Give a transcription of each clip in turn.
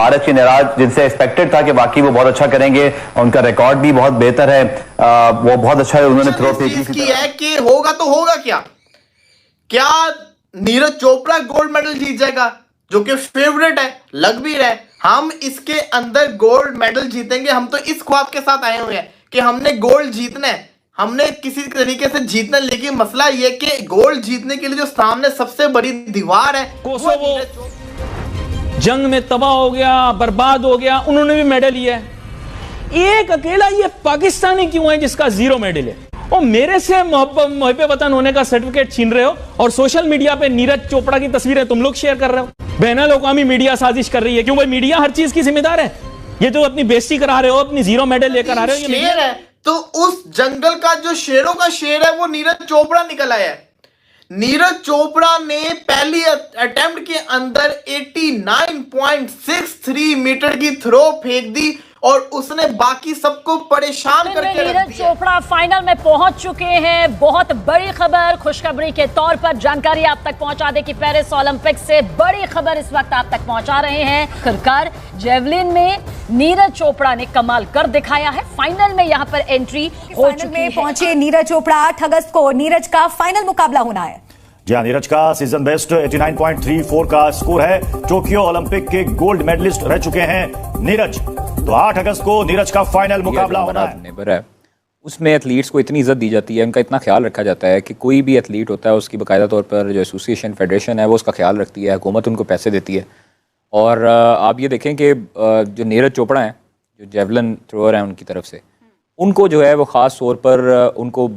भारत के नीरज जिनसे एक्सपेक्टेड था कि बाकी वो बहुत अच्छा करेंगे, उनका रिकॉर्ड भी बहुत बेहतर है, वो बहुत अच्छा है, उन्होंने थ्रो फेंकी है कि होगा तो होगा क्या नीरज चोपड़ा गोल्ड मेडल जीत जाएगा, जो कि फेवरेट है, लग भी रहा है। हम इसके अंदर गोल्ड मेडल जीतेंगे, हम तो इस ख्वाब के साथ आए हुए हैं कि हमने गोल्ड जीतना है, हमने किसी तरीके से जीतना। लेकिन मसला यह कि गोल्ड जीतने के लिए जो सामने सबसे बड़ी दीवार है, कोसोवो जंग में तबाह हो गया, बर्बाद हो गया, उन्होंने भी मेडल लिया है। एक अकेला ये पाकिस्तानी क्यों है जिसका 0 मेडल है? और मेरे से मुहब्बे वतन होने का सर्टिफिकेट छीन रहे हो और सोशल मीडिया पे नीरज चोपड़ा की तस्वीरें तुम लोग शेयर कर रहे हो। बैनुल अक़वामी मीडिया साजिश कर रही है। क्यों भाई, मीडिया हर चीज की जिम्मेदार है। ये तो अपनी बेइज्जती करा रहे हो, अपनी 0 मेडल लेकर आ रहे हो। ये शेर है तो उस जंगल का जो शेरों का शेर है वो नीरज चोपड़ा निकल आया है। नीरज चोपड़ा ने पहली अटेम्प्ट के अंदर 89.63 मीटर की थ्रो फेंक दी और उसने बाकी सबको परेशान करके रख दिया। नीरज चोपड़ा फाइनल में पहुंच चुके हैं। बहुत बड़ी खबर, खुशखबरी के तौर पर जानकारी आप तक पहुंचा दे कि पेरिस ओलंपिक से बड़ी खबर इस वक्त आप तक पहुंचा रहे हैं। आखिरकार जेवलिन में नीरज चोपड़ा ने कमाल कर दिखाया है। फाइनल में यहां पर एंट्री हो चुकी है। पहुंचे नीरज चोपड़ा। 8 अगस्त को नीरज का फाइनल मुकाबला होना है। जी हाँ, नीरज का सीजन बेस्ट 89.34 का स्कोर है। टोक्यो ओलंपिक के गोल्ड मेडलिस्ट रह चुके हैं नीरज। तो 8 अगस्त को नीरज का फाइनल मुकाबला होना है। उसमें एथलीट्स को इतनी इज्जत दी जाती है, उनका इतना ख्याल रखा जाता है कि कोई भी एथलीट होता है उसकी बाकायदा तौर पर जो एसोसिएशन फेडरेशन है वो उसका ख्याल रखती है, हुकूमत उनको पैसे देती है। और आप ये देखें कि जो नीरज चोपड़ा हैं, जो जेवलिन थ्रोअर हैं, उनकी तरफ से उनको जो है वो खास तौर पर उनको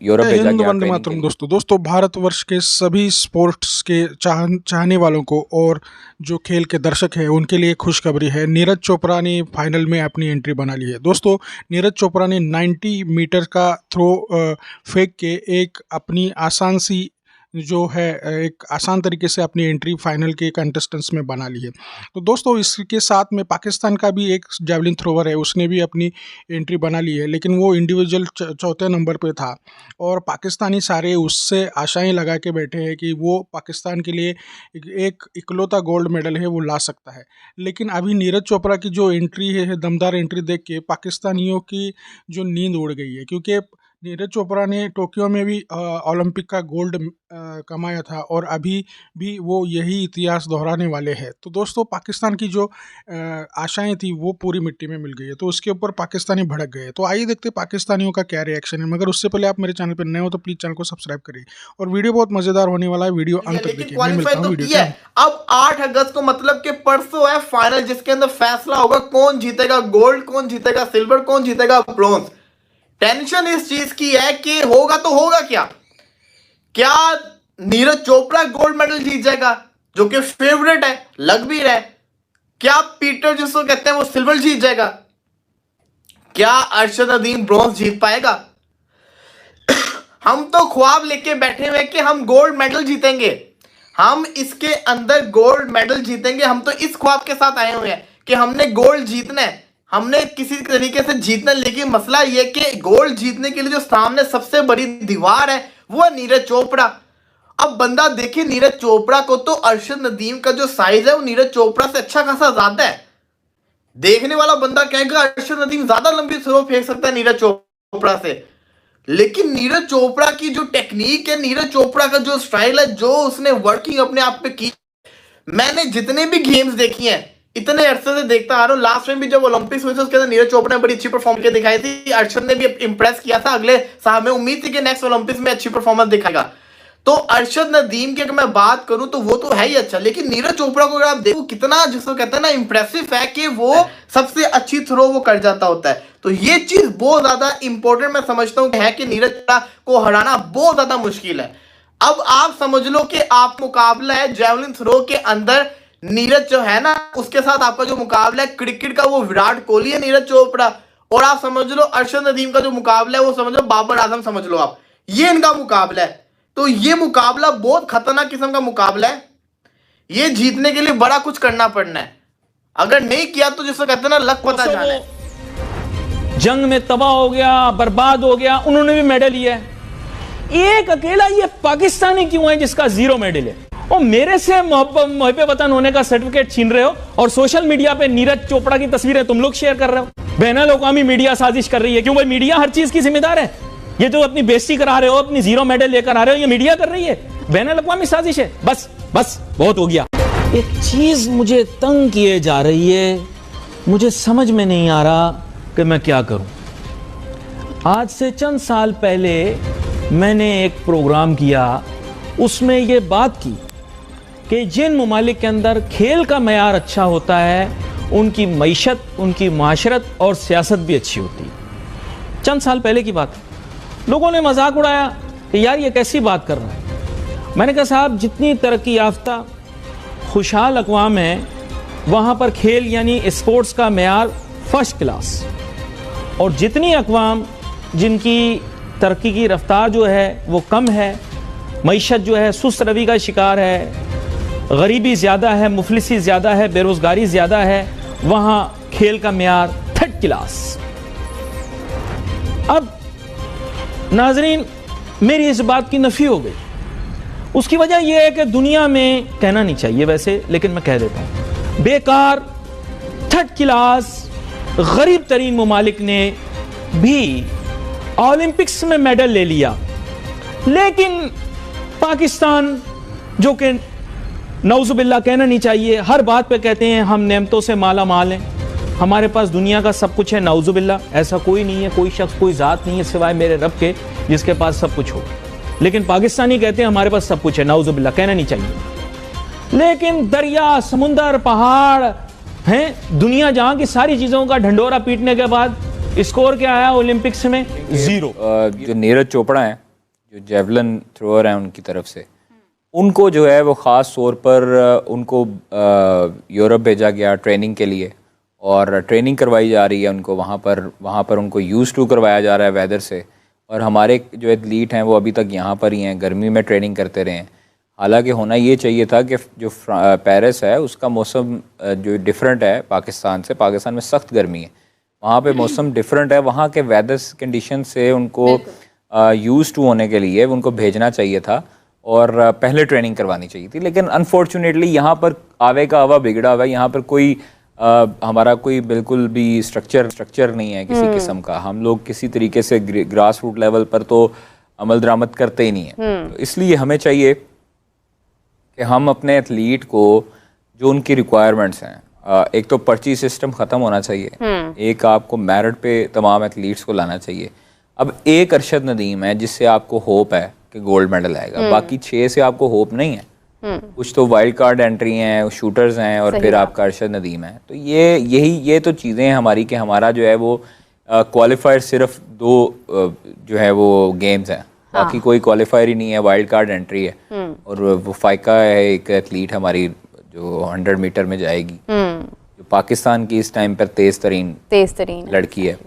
यूरोप भेजा गया। वंदे मातरम दोस्तों, भारतवर्ष के सभी स्पोर्ट्स के चाहने वालों को और जो खेल के दर्शक हैं उनके लिए खुशखबरी है। नीरज चोपड़ा ने फाइनल में अपनी एंट्री बना ली है। दोस्तों, नीरज चोपड़ा ने 90 मीटर का थ्रो फेंक के एक अपनी आसान सी जो है एक आसान तरीके से अपनी एंट्री फाइनल के कंटेस्टेंट्स में बना ली है। तो दोस्तों, इसके साथ में पाकिस्तान का भी एक जेवलिन थ्रोवर है, उसने भी अपनी एंट्री बना ली है, लेकिन वो इंडिविजुअल 4थे नंबर पे था और पाकिस्तानी सारे उससे आशाएं लगा के बैठे हैं कि वो पाकिस्तान के लिए एक इकलौता गोल्ड मेडल है वो ला सकता है। लेकिन अभी नीरज चोपड़ा की जो एंट्री है, दमदार एंट्री देख के पाकिस्तानियों की जो नींद उड़ गई है, क्योंकि नीरज चोपड़ा ने टोक्यो में भी ओलंपिक का गोल्ड कमाया था और अभी भी वो यही इतिहास दोहराने वाले हैं। तो दोस्तों, पाकिस्तान की जो आशाएं थी वो पूरी मिट्टी में मिल गई है, तो उसके ऊपर पाकिस्तानी भड़क गए। तो आइए देखते पाकिस्तानियों का क्या रिएक्शन है। मगर उससे पहले आप मेरे चैनल पर नए हो तो प्लीज चैनल को सब्सक्राइब करिए और वीडियो बहुत मजेदार होने वाला है, वीडियो अंत तक देखिए। मैं मिलता हूं वीडियो। अब 8 अगस्त को मतलब कि परसों है फाइनल, जिसके अंदर फैसला होगा कौन जीतेगा गोल्ड, कौन जीतेगा सिल्वर, कौन जीतेगा ब्रोंज। टेंशन इस चीज की है कि होगा तो होगा क्या नीरज चोपड़ा गोल्ड मेडल जीत जाएगा, जो कि फेवरेट है, लग भी रहा है। क्या पीटर जिसको कहते हैं वो सिल्वर जीत जाएगा? क्या अरशद नदीम ब्रॉन्ज जीत पाएगा? हम तो ख्वाब लेके बैठे हुए कि हम गोल्ड मेडल जीतेंगे, हम इसके अंदर गोल्ड मेडल जीतेंगे। हम तो इस ख्वाब के साथ आए हुए हैं कि हमने गोल्ड जीतना है, हमने किसी तरीके से जीतना। लेकिन मसला यह कि गोल्ड जीतने के लिए जो सामने सबसे बड़ी दीवार है वो है नीरज चोपड़ा। अब बंदा देखिए, नीरज चोपड़ा को तो अरशद नदीम का जो साइज है वो नीरज चोपड़ा से अच्छा खासा ज्यादा है। देखने वाला बंदा कहेगा अरशद नदीम ज्यादा लंबी थ्रो फेंक सकता है नीरज चोपड़ा से, लेकिन नीरज चोपड़ा की जो टेक्निक है, नीरज चोपड़ा का जो स्टाइल है, जो उसने वर्किंग अपने आप पे की, मैंने जितने भी गेम्स देखी हैं इतने अरसे से देखता आ रहा हूं। लास्ट टाइम भी जब ओलंपिक्स हुए थे उसके अंदर नीरज चोपड़ा ने बड़ी अच्छी परफॉर्म करके दिखाई थी, अरशद ने भी इंप्रेस किया था। अगले साल में उम्मीद थी कि नेक्स्ट ओलंपिक्स में अच्छी परफॉर्मेंस दिखाएगा। तो अरशद नदीम की अगर मैं बात करूं तो वो तो है ही अच्छा, लेकिन नीरज चोपड़ा को अगर आप देखो कितना, जिसको कहते हैं ना, इंप्रेसिव है कि वो सबसे अच्छी थ्रो वो कर जाता होता है। तो ये चीज बहुत ज्यादा इंपॉर्टेंट मैं समझता हूं है कि नीरज चोपड़ा को हराना बहुत ज्यादा मुश्किल है। अब आप समझ लो कि आप मुकाबला है जेवलिन थ्रो के अंदर, नीरज जो है ना उसके साथ आपका जो मुकाबला है क्रिकेट का, वो विराट कोहली है नीरज चोपड़ा, और आप समझ लो अरशद नदीम का जो मुकाबला है वो समझ लो बाबर आजम समझ लो आप, ये इनका मुकाबला है। तो ये मुकाबला बहुत खतरनाक किस्म का मुकाबला है, ये जीतने के लिए बड़ा कुछ करना पड़ना है। अगर नहीं किया तो जिसको कहते हैं ना लक पता जाना है। जंग में तबाह हो गया, बर्बाद हो गया, उन्होंने भी मेडल लिया है। एक अकेला ये पाकिस्तानी क्यों है जिसका 0 मेडल है? वो मेरे से मोहब्बत वतन होने का सर्टिफिकेट छीन रहे हो और सोशल मीडिया पे नीरज चोपड़ा की तस्वीरें तुम लोग शेयर कर रहे हो। बैनुल-अक़वामी मीडिया साजिश कर रही है। क्यों भाई, मीडिया हर चीज की जिम्मेदार है। ये जो अपनी बेइज्जती करा रहे हो, अपनी जीरो मेडल लेकर आ रहे हो, ये मीडिया कर रही है, बैनुल-अक़वामी साजिश है। बस बस बहुत हो गया। एक चीज मुझे तंग किए जा रही है, मुझे समझ में नहीं आ रहा कि मैं क्या करूं। आज से चंद साल पहले मैंने एक प्रोग्राम किया, उसमें ये बात की कि जिन ममालिक के अंदर खेल का मयार अच्छा होता है, उनकी मईशत, उनकी माशरत और सियासत भी अच्छी होती है। चंद साल पहले की बात। लोगों ने मजाक उड़ाया कि यार ये कैसी बात कर रहा है। मैंने कहा साहब, जितनी तरक्की याफ्ता खुशहाल अक़वाम है, वहाँ पर खेल यानी स्पोर्ट्स का मयार फर्स्ट क्लास, और जितनी अक़वाम जिनकी तरक्की की रफ्तार जो है वो कम है, मईशत जो है सुस्त रवि का शिकार है, गरीबी ज़्यादा है, मुफलिसी ज़्यादा है, बेरोज़गारी ज़्यादा है, वहाँ खेल का मयार थर्ड क्लास। अब नाजरीन, मेरी इस बात की नफ़ी हो गई। उसकी वजह यह है कि दुनिया में, कहना नहीं चाहिए वैसे, लेकिन मैं कह देता हूँ, बेकार थर्ड क्लास गरीब तरीन ममालिक ने भी ओलंपिक्स में मेडल ले लिया, लेकिन पाकिस्तान, जो कि नौजुबिल्ला कहना नहीं चाहिए, हर बात पे कहते हैं हम नेमतों से माला माल हैं, हमारे पास दुनिया का सब कुछ है, नौजुबिल्ला ऐसा कोई नहीं है, कोई शख्स, कोई ज़ात नहीं है सिवाय मेरे रब के जिसके पास सब कुछ हो। लेकिन पाकिस्तानी कहते हैं हमारे पास सब कुछ है, नौजुबिल्ला कहना नहीं चाहिए। लेकिन दरिया, समुंदर, पहाड़ हैं, दुनिया जहां की सारी चीज़ों का ढंडोरा पीटने के बाद स्कोर क्या आया ओलंपिक्स में? 0। जो नीरज चोपड़ा हैं, जो जेवलिन थ्रोअर हैं, उनकी तरफ से उनको जो है वो ख़ास तौर पर उनको यूरोप भेजा गया ट्रेनिंग के लिए, और ट्रेनिंग करवाई जा रही है उनको वहाँ पर उनको यूज़ टू करवाया जा रहा है वेदर से। और हमारे जो एथलीट हैं वो अभी तक यहाँ पर ही हैं, गर्मी में ट्रेनिंग करते रहे हैं। हालांकि होना ये चाहिए था कि जो पेरिस है उसका मौसम जो डिफरेंट है पाकिस्तान से, पाकिस्तान में सख्त गर्मी है, वहाँ पे मौसम डिफरेंट है, वहाँ के वेदर कंडीशन से उनको यूज़ टू होने के लिए उनको भेजना चाहिए था और पहले ट्रेनिंग करवानी चाहिए थी। लेकिन अनफॉर्चुनेटली यहाँ पर आवे का हवा बिगड़ा हुआ है। यहाँ पर कोई हमारा कोई बिल्कुल भी स्ट्रक्चर नहीं है किसी किस्म का। हम लोग किसी तरीके से ग्रास रूट लेवल पर तो अमल दरामद करते ही नहीं है। तो इसलिए हमें चाहिए कि हम अपने एथलीट को जो उनकी रिक्वायरमेंट्स हैं, एक तो पर्ची सिस्टम ख़त्म होना चाहिए, एक आपको मेरिट पे तमाम एथलीट्स को लाना चाहिए। अब एक अरशद नदीम है जिससे आपको होप है कि गोल्ड मेडल आएगा, बाकी 6 से आपको होप नहीं है। कुछ तो वाइल्ड कार्ड एंट्री हैं, शूटर्स हैं, और फिर आपका अरशद नदीम है। तो ये तो चीज़ें हैं हमारी कि हमारा जो है वो क्वालिफायर सिर्फ 2 जो है वो गेम्स हैं, बाकी कोई क्वालिफायर ही नहीं है, वाइल्ड कार्ड एंट्री है। और वो फाइका है एक एथलीट हमारी जो 100 मीटर में जाएगी, जो पाकिस्तान की इस टाइम पर तेज तरीन लड़की है।